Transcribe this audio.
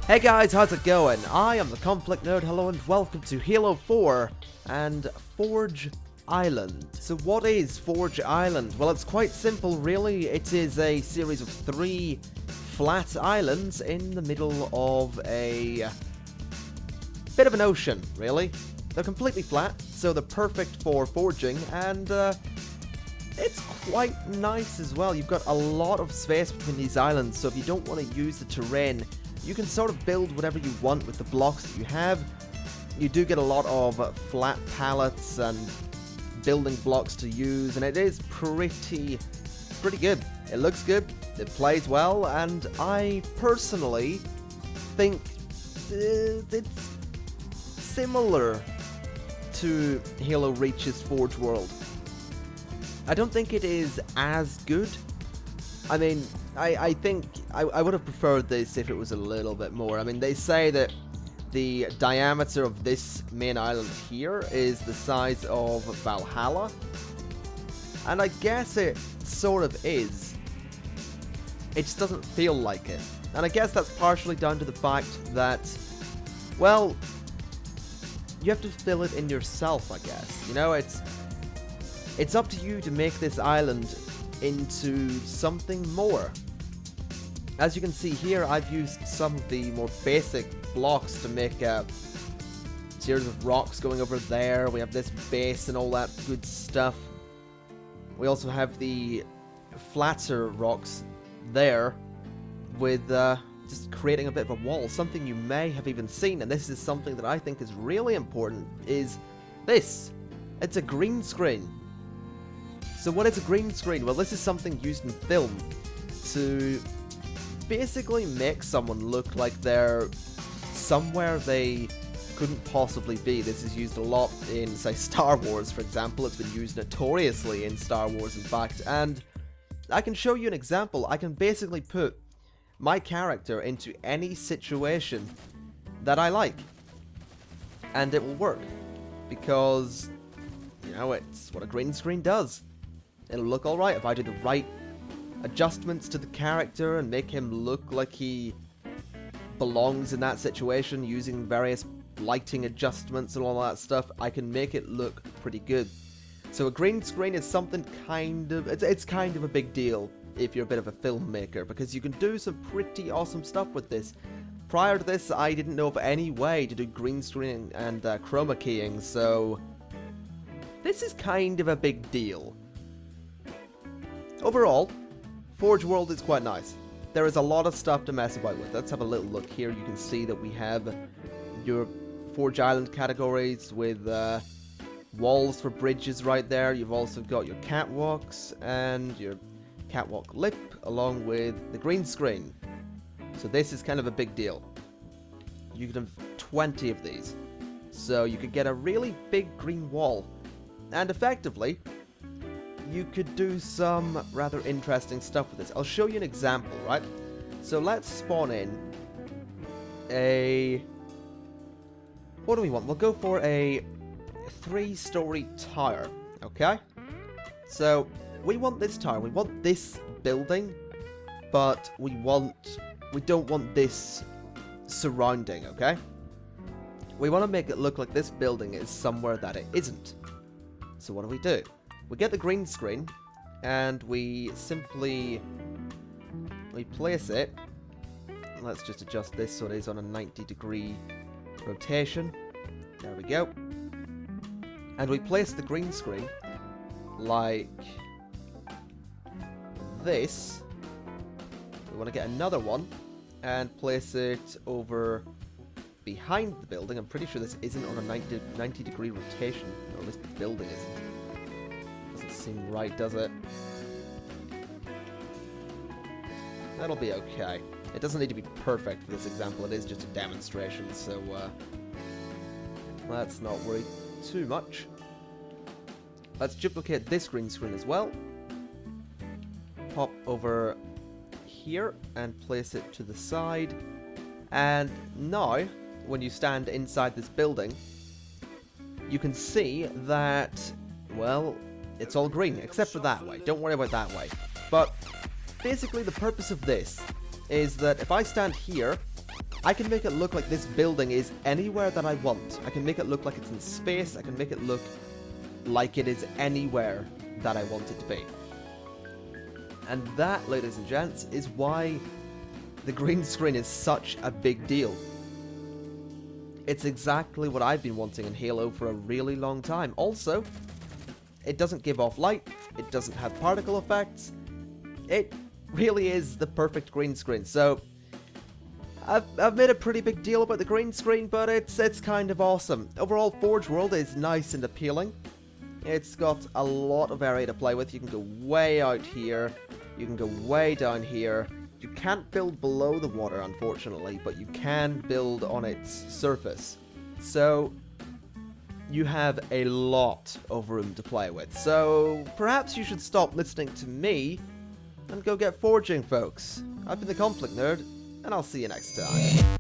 Hey guys, how's it going? I am the ConflictNerd, hello and welcome to Halo 4 and Forge Island. So what is Forge Island? Well, it's quite simple really. It is a series of 3 flat islands in the middle of a bit of an ocean, really. They're completely flat, so they're perfect for forging, and it's quite nice as well. You've got a lot of space between these islands, so if you don't want to use the terrain, you can sort of build whatever you want with the blocks that you have. You do get a lot of flat pallets and building blocks to use, and it is pretty good. It looks good, it plays well, and I personally think it's similar to Halo Reach's Forge World. I don't think it is as good. I mean, I think I would have preferred this if it was a little bit more. I mean, they say that the diameter of this main island here is the size of Valhalla, and I guess it sort of is. It just doesn't feel like it, and I guess that's partially down to the fact that, well, you have to fill it in yourself, I guess. You know, it's up to you to make this island into something more. As you can see here, I've used some of the more basic blocks to make a series of rocks going over there. We have this base and all that good stuff. We also have the flatter rocks there with just creating a bit of a wall. Something you may have even seen, and this is something that I think is really important, is this. It's a green screen. So what is a green screen? Well, this is something used in film to basically make someone look like they're somewhere they couldn't possibly be. This is used a lot in, say, Star Wars, for example. It's been used notoriously in Star Wars, in fact, and I can show you an example. I can basically put my character into any situation that I like, and it will work, because, you know, it's what a green screen does. It'll look alright if I do the right adjustments to the character and make him look like he belongs in that situation using various lighting adjustments and all that stuff. I can make it look pretty good. So a green screen is something it's kind of a big deal if you're a bit of a filmmaker, because you can do some pretty awesome stuff with this. Prior to this, I didn't know of any way to do green screen and chroma keying, so this is kind of a big deal. Overall, Forge World is quite nice. There is a lot of stuff to mess about with. Let's have a little look here. You can see that we have your Forge Island categories with walls for bridges right there. You've also got your catwalks and your catwalk lip along with the green screen. So this is kind of a big deal. You can have 20 of these. So you could get a really big green wall. And effectively, you could do some rather interesting stuff with this. I'll show you an example, right? So let's spawn in a... what do we want? We'll go for a 3-story tower, okay? So we want this tower, we want this building, but we don't want this surrounding, okay? We want to make it look like this building is somewhere that it isn't. So what do? We get the green screen, and we simply place it. Let's just adjust this so it is on a 90-degree rotation. There we go. And we place the green screen like this. We want to get another one and place it over behind the building. I'm pretty sure this isn't on a 90-degree rotation, or at least the building isn't. Seem right, does it? That'll be okay. It doesn't need to be perfect for this example. It is just a demonstration, so let's not worry too much. Let's duplicate this green screen as well. Pop over here and place it to the side. And now, when you stand inside this building, you can see that, well, it's all green, except for that way. Don't worry about that way. But basically the purpose of this is that if I stand here I can make it look like this building is anywhere that I want. I can make it look like it's in space. I can make it look like it is anywhere that I want it to be. And that, ladies and gents, is why the green screen is such a big deal. It's exactly what I've been wanting in Halo for a really long time. Also, it doesn't give off light, it doesn't have particle effects, it really is the perfect green screen. So, I've made a pretty big deal about the green screen, but it's kind of awesome. Overall, Forge World is nice and appealing. It's got a lot of area to play with. You can go way out here, you can go way down here. You can't build below the water, unfortunately, but you can build on its surface. So, you have a lot of room to play with. So, perhaps you should stop listening to me and go get forging, folks. I've been the Conflict Nerd, and I'll see you next time.